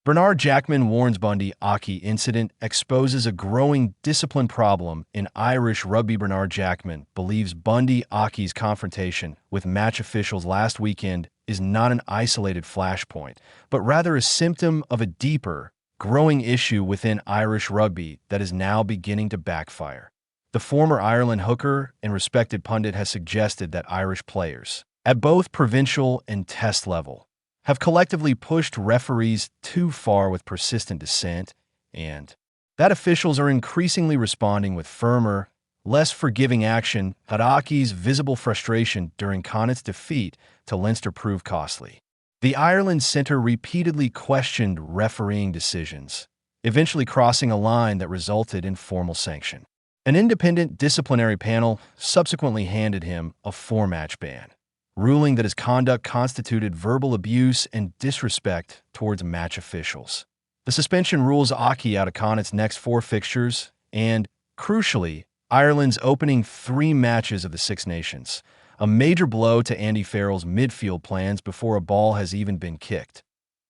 Bernard Jackman warns Bundee Aki incident exposes a growing discipline problem in Irish rugby. Bernard Jackman believes Bundee Aki's confrontation with match officials last weekend is not an isolated flashpoint, but rather a symptom of a deeper, growing issue within Irish rugby that is now beginning to backfire. The former Ireland hooker and respected pundit has suggested that Irish players, at both provincial and test level, have collectively pushed referees too far with persistent dissent, and that officials are increasingly responding with firmer, less forgiving action. Aki's visible frustration during Connacht's defeat to Leinster proved costly. The Ireland centre repeatedly questioned refereeing decisions, eventually crossing a line that resulted in formal sanction. An independent disciplinary panel subsequently handed him a 4-match ban, ruling that his conduct constituted verbal abuse and disrespect towards match officials. The suspension rules Aki out of Connacht's next 4 fixtures and, crucially, Ireland's opening 3 matches of the Six Nations, a major blow to Andy Farrell's midfield plans before a ball has even been kicked.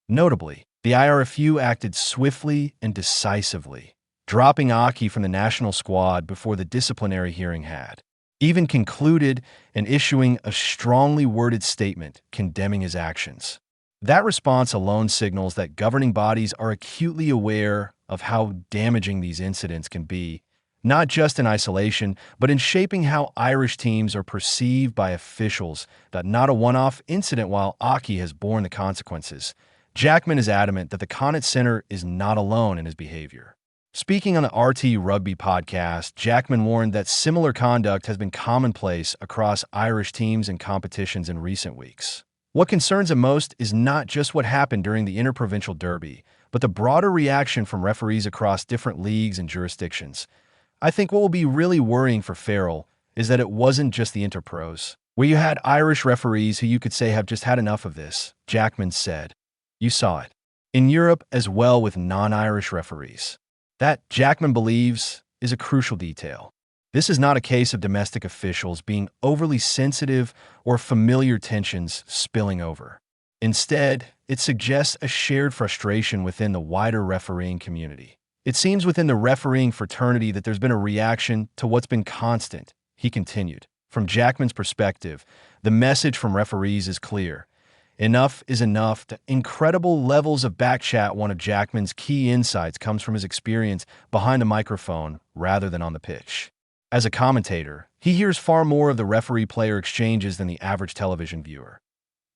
Notably, the IRFU acted swiftly and decisively, dropping Aki from the national squad before the disciplinary hearing had even concluded and issuing a strongly worded statement condemning his actions. That response alone signals that governing bodies are acutely aware of how damaging these incidents can be, not just in isolation, but in shaping how Irish teams are perceived by officials. That not a one-off incident while Aki has borne the consequences. Jackman is adamant that the Connacht Centre is not alone in his behaviour. Speaking on the RT Rugby podcast, Jackman warned that similar conduct has been commonplace across Irish teams and competitions in recent weeks. What concerns him most is not just what happened during the interprovincial derby, but the broader reaction from referees across different leagues and jurisdictions. I think what will be really worrying for Farrell is that it wasn't just the interpros, where you had Irish referees who you could say have just had enough of this, Jackman said. You saw it in Europe as well with non-Irish referees. That, Jackman believes, is a crucial detail. This is not a case of domestic officials being overly sensitive or familiar tensions spilling over. Instead, it suggests a shared frustration within the wider refereeing community. It seems within the refereeing fraternity that there's been a reaction to what's been constant, he continued. From Jackman's perspective, the message from referees is clear. Enough is enough. To incredible levels of backchat. One of Jackman's key insights comes from his experience behind the microphone rather than on the pitch. As a commentator, he hears far more of the referee-player exchanges than the average television viewer.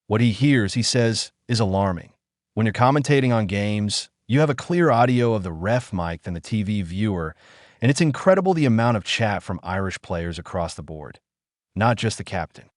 What he hears, he says, is alarming. When you're commentating on games, you have a clear audio of the ref mic than the TV viewer, and it's incredible the amount of chat from Irish players across the board, not just the captain.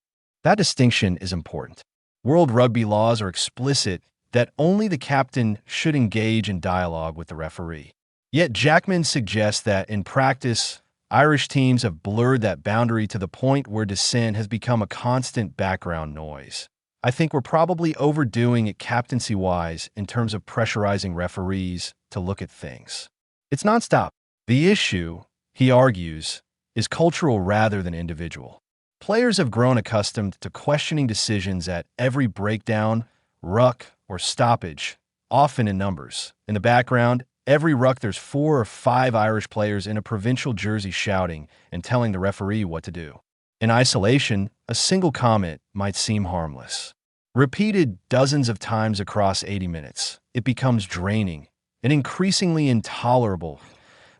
That distinction is important. World rugby laws are explicit that only the captain should engage in dialogue with the referee. Yet Jackman suggests that, in practice, Irish teams have blurred that boundary to the point where dissent has become a constant background noise. I think we're probably overdoing it captaincy-wise in terms of pressurizing referees to look at things. It's nonstop. The issue, he argues, is cultural rather than individual. Players have grown accustomed to questioning decisions at every breakdown, ruck, or stoppage, often in numbers. In the background, every ruck there's 4 or 5 Irish players in a provincial jersey shouting and telling the referee what to do. In isolation, a single comment might seem harmless. Repeated dozens of times across 80 minutes, it becomes draining and increasingly intolerable.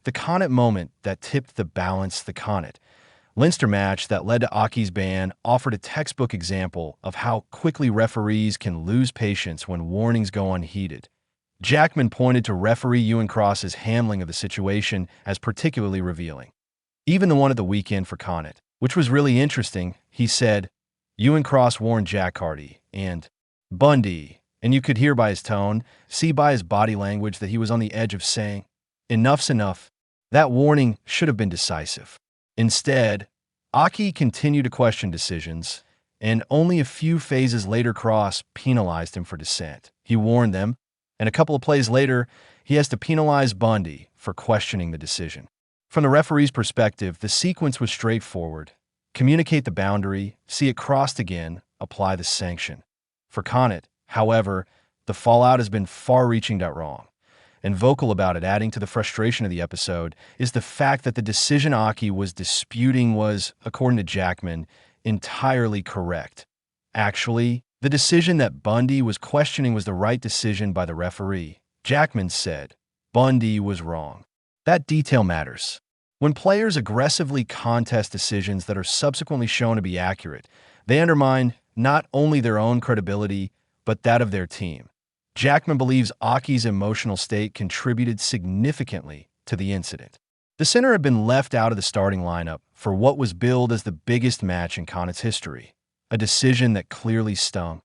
The Connacht moment that tipped the balance, the Connacht Leinster match that led to Aki's ban, offered a textbook example of how quickly referees can lose patience when warnings go unheeded. Jackman pointed to referee Ewan Cross's handling of the situation as particularly revealing. Even the one at the weekend for Connacht, which was really interesting, he said, Ewan Cross warned Jack Hardy and Bundee, and you could hear by his tone, see by his body language that he was on the edge of saying, enough's enough. That warning should have been decisive. Instead, Aki continued to question decisions, and only a few phases later Cross penalized him for dissent. He warned them, and a couple of plays later, he has to penalize Bundee for questioning the decision. From the referee's perspective, the sequence was straightforward. Communicate the boundary, see it crossed again, apply the sanction. For Connacht, however, The fallout has been far-reaching. Wrong. And vocal about it, adding to the frustration of the episode, is the fact that the decision Aki was disputing was, according to Jackman, entirely correct. Actually, the decision that Bundee was questioning was the right decision by the referee. Jackman said Bundee was wrong. That detail matters. When players aggressively contest decisions that are subsequently shown to be accurate, they undermine not only their own credibility, but that of their team. Jackman believes Aki's emotional state contributed significantly to the incident. The center had been left out of the starting lineup for what was billed as the biggest match in Connacht's history, a decision that clearly stung.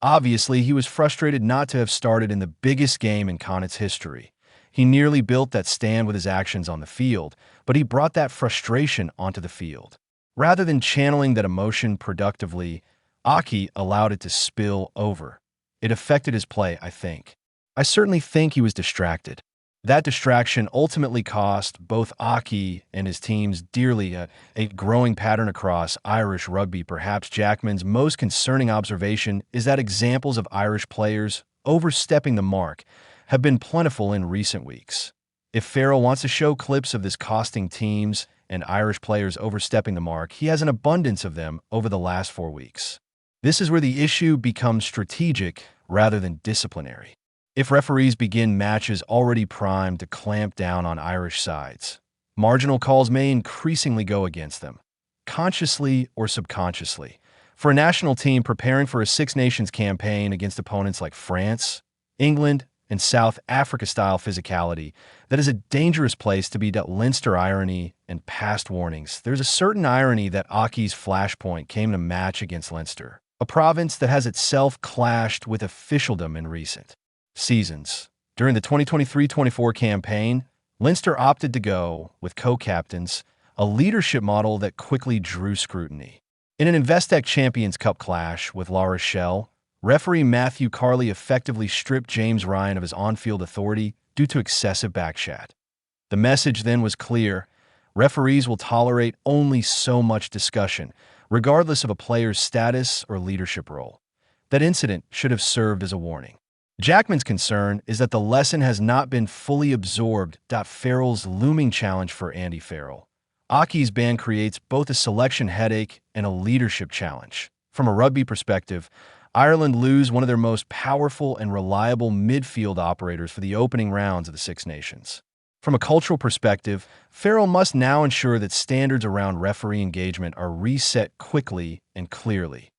Obviously, he was frustrated not to have started in the biggest game in Connacht's history. He nearly built that stand with his actions on the field, but he brought that frustration onto the field. Rather than channeling that emotion productively, Aki allowed it to spill over. It affected his play, I think. I certainly think he was distracted. That distraction ultimately cost both Aki and his teams dearly, a growing pattern across Irish rugby. Perhaps Jackman's most concerning observation is that examples of Irish players overstepping the mark have been plentiful in recent weeks. If Farrell wants to show clips of this costing teams and Irish players overstepping the mark, he has an abundance of them over the last 4 weeks. This is where the issue becomes strategic rather than disciplinary. If referees begin matches already primed to clamp down on Irish sides, marginal calls may increasingly go against them, consciously or subconsciously. For a national team preparing for a Six Nations campaign against opponents like France, England, and South Africa-style physicality, that is a dangerous place to be. Leinster irony and past warnings. There's a certain irony that Aki's flashpoint came to match against Leinster, a province that has itself clashed with officialdom in recent seasons. During the 2023-24 campaign, Leinster opted to go with co-captains, a leadership model that quickly drew scrutiny. In an Investec Champions Cup clash with La Rochelle, referee Matthew Carley effectively stripped James Ryan of his on-field authority due to excessive backchat. The message then was clear: referees will tolerate only so much discussion, regardless of a player's status or leadership role. That incident should have served as a warning. Jackman's concern is that the lesson has not been fully absorbed. Farrell's looming challenge for Andy Farrell. Aki's ban creates both a selection headache and a leadership challenge. From a rugby perspective, Ireland lose one of their most powerful and reliable midfield operators for the opening rounds of the Six Nations. From a cultural perspective, Farrell must now ensure that standards around referee engagement are reset quickly and clearly.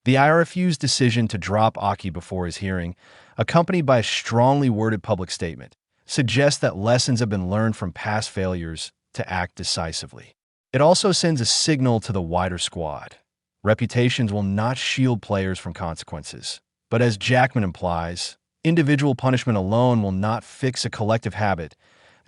The IRFU's decision to drop Aki before his hearing, accompanied by a strongly worded public statement, suggests that lessons have been learned from past failures to act decisively. It also sends a signal to the wider squad. Reputations will not shield players from consequences. But as Jackman implies, individual punishment alone will not fix a collective habit.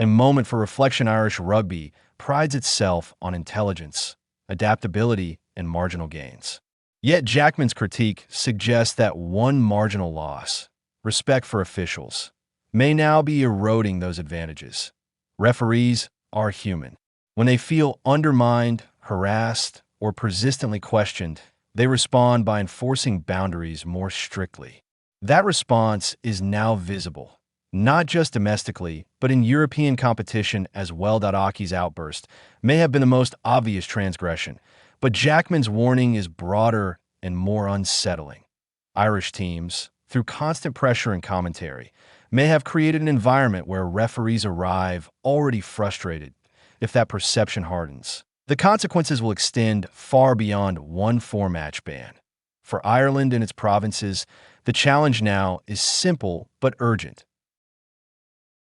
A moment for reflection. Irish rugby prides itself on intelligence, adaptability, and marginal gains. Yet Jackman's critique suggests that one marginal loss, respect for officials, may now be eroding those advantages. Referees are human. When they feel undermined, harassed, or persistently questioned, they respond by enforcing boundaries more strictly. That response is now visible, not just domestically, but in European competition as well. Aki's outburst may have been the most obvious transgression, but Jackman's warning is broader and more unsettling. Irish teams, through constant pressure and commentary, may have created an environment where referees arrive already frustrated. If that perception hardens, the consequences will extend far beyond one 4-match ban. For Ireland and its provinces, the challenge now is simple but urgent.